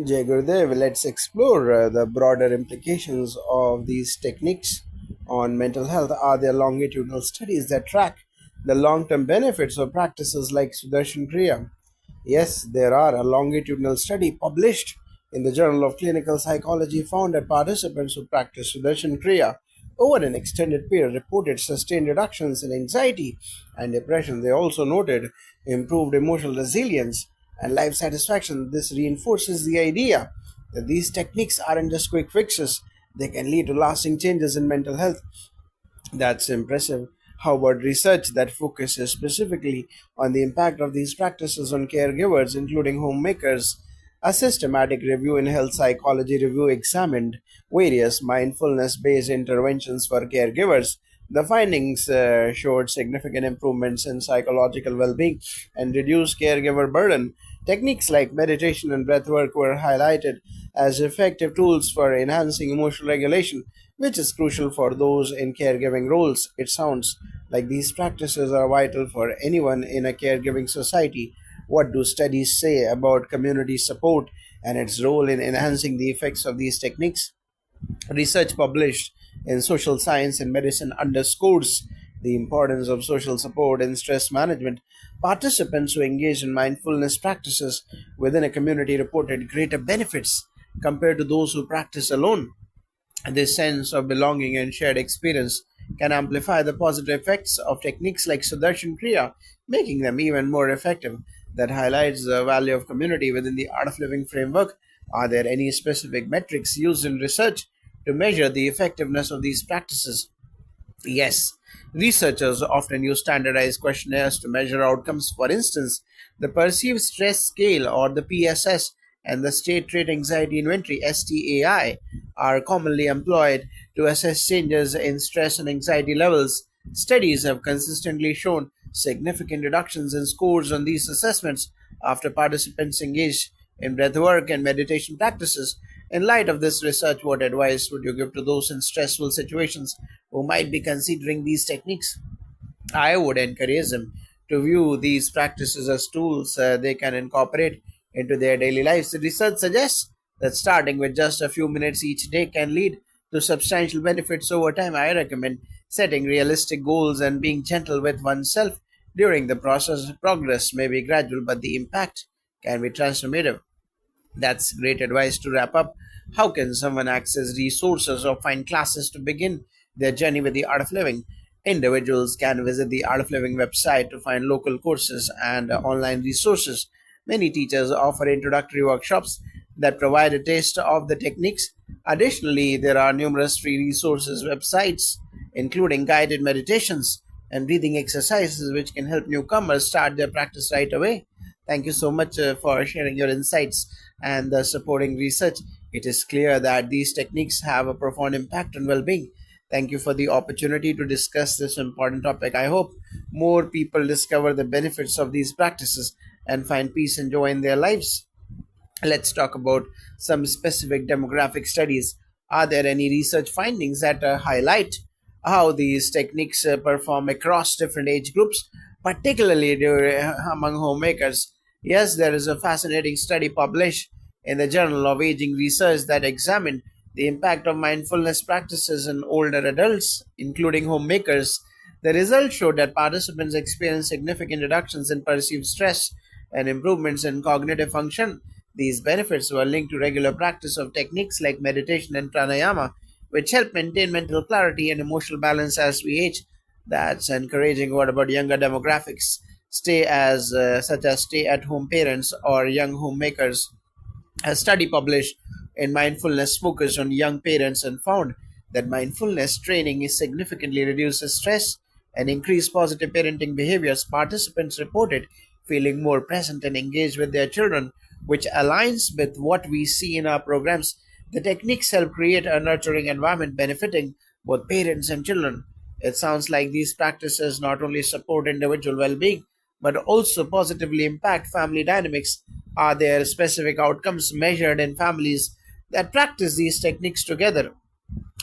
Jai Gurudev, let's explore the broader implications of these techniques on mental health. Are there longitudinal studies that track the long term benefits of practices like Sudarshan Kriya? Yes, there are. A longitudinal study published in the Journal of Clinical Psychology found that participants who practiced Sudarshan Kriya over an extended period reported sustained reductions in anxiety and depression. They also noted improved emotional resilience and life satisfaction. This reinforces the idea that these techniques aren't just quick fixes, they can lead to lasting changes in mental health. That's impressive. How about research that focuses specifically on the impact of these practices on caregivers, including homemakers? A systematic review in health psychology review examined various mindfulness based interventions for caregivers. The findings showed significant improvements in psychological well being and reduced caregiver burden. Techniques like meditation and breathwork were highlighted as effective tools for enhancing emotional regulation, which is crucial for those in caregiving roles. It sounds like these practices are vital for anyone in a caregiving society. What do studies say about community support and its role in enhancing the effects of these techniques? Research published in Social Science and Medicine underscores the importance of social support in stress management. Participants who engaged in mindfulness practices within a community reported greater benefits compared to those who practice alone. This sense of belonging and shared experience can amplify the positive effects of techniques like Sudarshan Kriya, making them even more effective. That highlights the value of community within the Art of Living framework. Are there any specific metrics used in research to measure the effectiveness of these practices? Yes, researchers often use standardized questionnaires to measure outcomes. For instance, the Perceived Stress Scale or the PSS and the State Trait Anxiety Inventory STAI are commonly employed to assess changes in stress and anxiety levels. Studies have consistently shown significant reductions in scores on these assessments after participants engaged in breathwork and meditation practices. In light of this research, what advice would you give to those in stressful situations who might be considering these techniques? I would encourage them to view these practices as tools they can incorporate into their daily lives. The research suggests that starting with just a few minutes each day can lead to substantial benefits over time. I recommend setting realistic goals and being gentle with oneself during the process. Progress may be gradual, but the impact can be transformative. That's great advice to wrap up. How can someone access resources or find classes to begin their journey with the art of living? Individuals can visit the Art of Living website to find local courses and online resources. Many teachers offer introductory workshops that provide a taste of the techniques. Additionally, there are numerous free resources websites, including guided meditations and breathing exercises, which can help newcomers start their practice right away. Thank you so much for sharing your insights and supporting research. It is clear that these techniques have a profound impact on well being. Thank you for the opportunity to discuss this important topic. I hope more people discover the benefits of these practices and find peace and joy in their lives. Let's talk about some specific demographic studies. Are there any research findings that highlight how these techniques perform across different age groups, particularly among homemakers? Yes, there is a fascinating study published in the Journal of Aging Research that examined the impact of mindfulness practices in older adults, including homemakers. The results showed that participants experienced significant reductions in perceived stress and improvements in cognitive function. These benefits were linked to regular practice of techniques like meditation and pranayama, which help maintain mental clarity and emotional balance as we age. That's encouraging. What about younger demographics? Such as stay-at-home parents or young homemakers. A study published in Mindfulness focused on young parents and found that mindfulness training is significantly reduces stress and increased positive parenting behaviors. Participants reported feeling more present and engaged with their children, which aligns with what we see in our programs. The techniques help create a nurturing environment benefiting both parents and children. It sounds like these practices not only support individual well being but also positively impact family dynamics. Are there specific outcomes measured in families that practice these techniques together?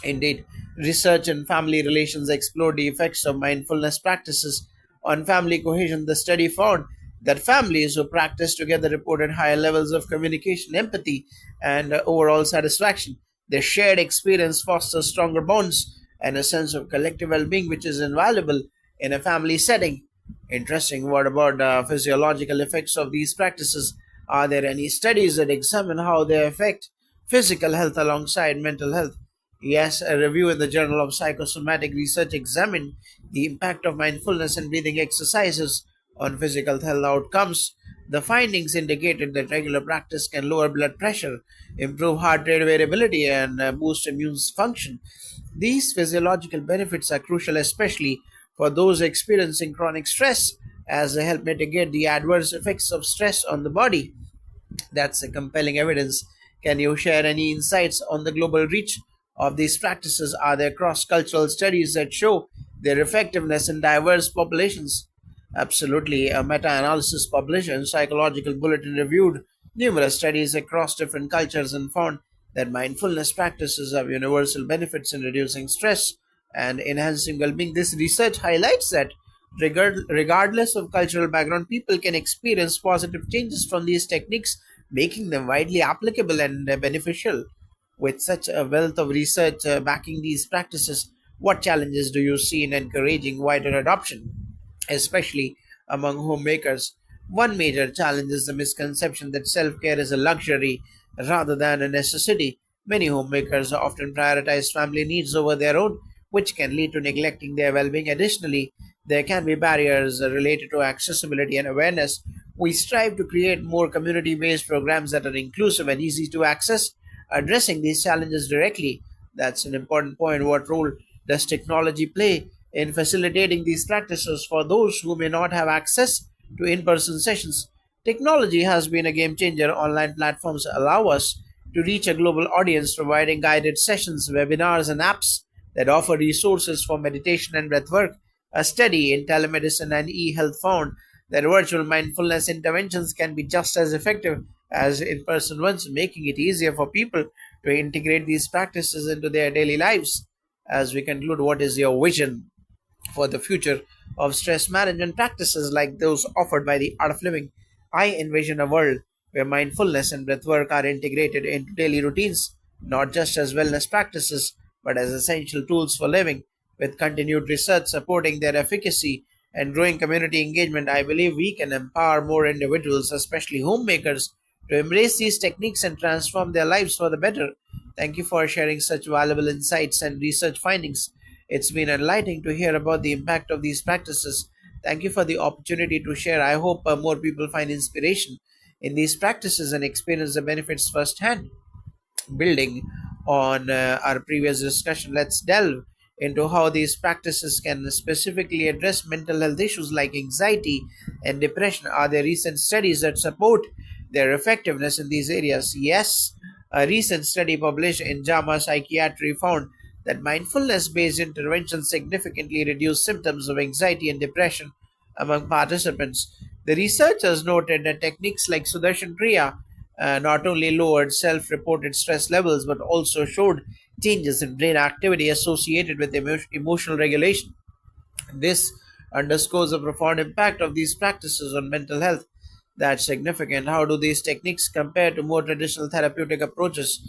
Indeed, research in family relations explored the effects of mindfulness practices on family cohesion. The study found that families who practiced together reported higher levels of communication, empathy, and overall satisfaction. Their shared experience fosters stronger bonds and a sense of collective well being, which is invaluable in a family setting. Interesting. What about the physiological effects of these practices? Are there any studies that examine how they affect physical health alongside mental health? Yes, a review in the Journal of Psychosomatic Research examined the impact of mindfulness and breathing exercises on physical health outcomes. The findings indicated that regular practice can lower blood pressure, improve heart rate variability, and boost immune function. These physiological benefits are crucial, especially for those experiencing chronic stress, as they help mitigate the adverse effects of stress on the body. That's a compelling evidence. Can you share any insights on the global reach of these practices? Are there cross cultural studies that show their effectiveness in diverse populations? Absolutely. A meta analysis published in Psychological Bulletin reviewed numerous studies across different cultures and found that mindfulness practices have universal benefits in reducing stress and enhancing well being. This research highlights that regardless of cultural background, people can experience positive changes from these techniques, making them widely applicable and beneficial. With such a wealth of research backing these practices, what challenges do you see in encouraging wider adoption, especially among homemakers? One major challenge is the misconception that self care is a luxury rather than a necessity. Many homemakers often prioritize family needs over their own, which can lead to neglecting their well being. Additionally, there can be barriers related to accessibility and awareness. We strive to create more community based programs that are inclusive and easy to access, addressing these challenges directly. That's an important point. What role does technology play in facilitating these practices for those who may not have access to in person sessions? Technology has been a game changer. Online platforms allow us to reach a global audience, providing guided sessions, webinars, and apps that offer resources for meditation and breathwork. A study in telemedicine and e health found that virtual mindfulness interventions can be just as effective as in person ones, making it easier for people to integrate these practices into their daily lives. As we conclude, what is your vision for the future of stress management practices like those offered by the Art of Living? I envision a world where mindfulness and breathwork are integrated into daily routines, not just as wellness practices, but as essential tools for living. With continued research supporting their efficacy and growing community engagement, I believe we can empower more individuals, especially homemakers, to embrace these techniques and transform their lives for the better. Thank you for sharing such valuable insights and research findings. It's been enlightening to hear about the impact of these practices. Thank you for the opportunity to share. I hope more people find inspiration in these practices and experience the benefits firsthand. Building on our previous discussion, let's delve into how these practices can specifically address mental health issues like anxiety and depression. Are there recent studies that support their effectiveness in these areas? Yes, a recent study published in JAMA Psychiatry found that mindfulness based interventions significantly reduce symptoms of anxiety and depression among participants. The researchers noted that techniques like Sudarshan Kriya not only lowered self reported stress levels but also showed changes in brain activity associated with emotional regulation. This underscores the profound impact of these practices on mental health. That's significant. How do these techniques compare to more traditional therapeutic approaches?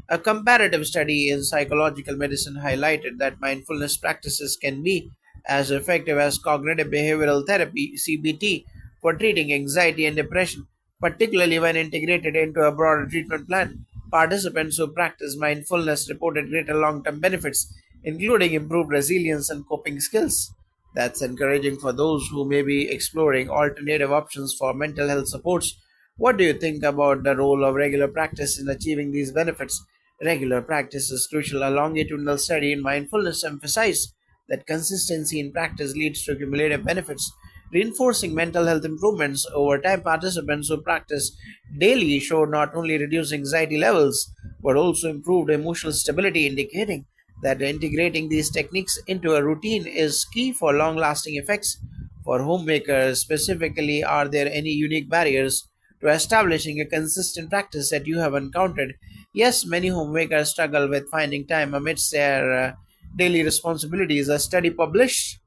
A comparative study in psychological medicine highlighted that mindfulness practices can be as effective as cognitive behavioral therapy (CBT) for treating anxiety and depression, particularly when integrated into a broader treatment plan. Participants who practice mindfulness reported greater long term benefits, including improved resilience and coping skills. That's encouraging for those who may be exploring alternative options for mental health supports. What do you think about the role of regular practice in achieving these benefits? Regular practice is crucial. A longitudinal study in mindfulness emphasized that consistency in practice leads to cumulative benefits, reinforcing mental health improvements over time. Participants who practice daily showed not only reduced anxiety levels but also improved emotional stability, indicating that integrating these techniques into a routine is key for long lasting effects. For homemakers specifically, are there any unique barriers to establishing a consistent practice that you have encountered? Yes, many homemakers struggle with finding time amidst their daily responsibilities. A study published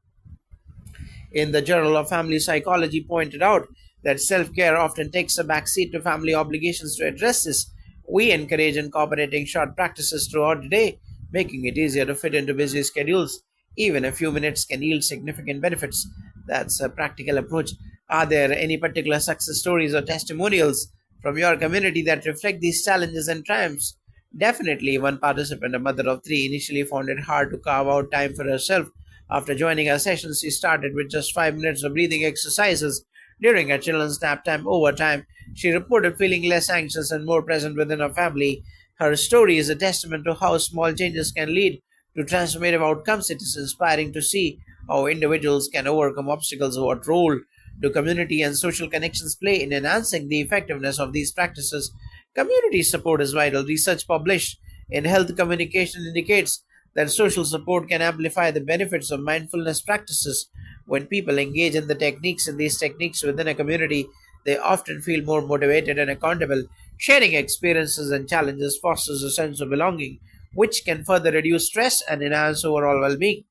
in the Journal of Family Psychology pointed out that self care often takes a backseat to family obligations. To address this, we encourage incorporating short practices throughout the day, making it easier to fit into busy schedules. Even a few minutes can yield significant benefits. That's a practical approach. Are there any particular success stories or testimonials from your community that reflect these challenges and triumphs? Definitely, one participant, a mother of three, initially found it hard to carve out time for herself. After joining our sessions, she started with just 5 minutes of breathing exercises during her children's nap time. Over time, she reported feeling less anxious and more present within her family. Her story is a testament to how small changes can lead to transformative outcomes. It is inspiring to see how individuals can overcome obstacles. What role do community and social connections play in enhancing the effectiveness of these practices? Community support is vital. Research published in Health Communication indicates that social support can amplify the benefits of mindfulness practices. When people engage in these techniques within a community, they often feel more motivated and accountable. Sharing experiences and challenges fosters a sense of belonging, which can further reduce stress and enhance overall well being.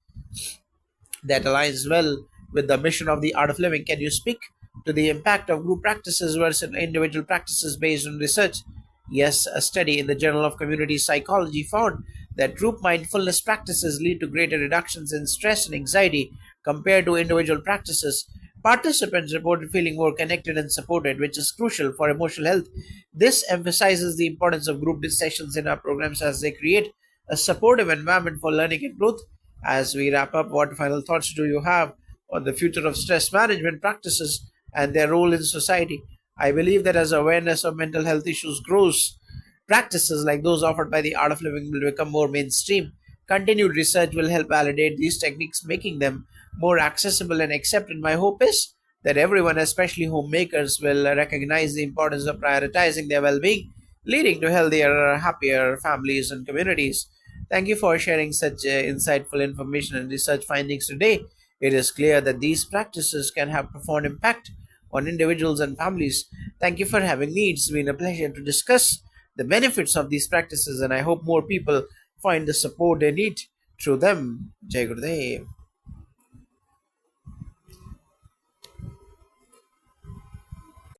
That aligns well with the mission of the art of living. Can you speak to the impact of group practices versus individual practices based on research? Yes, a study in the Journal of Community Psychology found that group mindfulness practices lead to greater reductions in stress and anxiety compared to individual practices. Participants reported feeling more connected and supported, which is crucial for emotional health. This emphasizes the importance of group sessions in our programs as they create a supportive environment for learning and growth. As we wrap up, what final thoughts do you have on the future of stress management practices and their role in society? I believe that as awareness of mental health issues grows, practices like those offered by the Art of Living will become more mainstream. Continued research will help validate these techniques, making them more accessible and accepted. My hope is that everyone, especially homemakers, will recognize the importance of prioritizing their well being, leading to healthier, happier families and communities. Thank you for sharing such insightful information and research findings today. It is clear that these practices can have profound impact on individuals and families. Thank you for having me. It's been a pleasure to discuss the benefits of these practices, and I hope more people find the support they need through them. Jai Gurudev.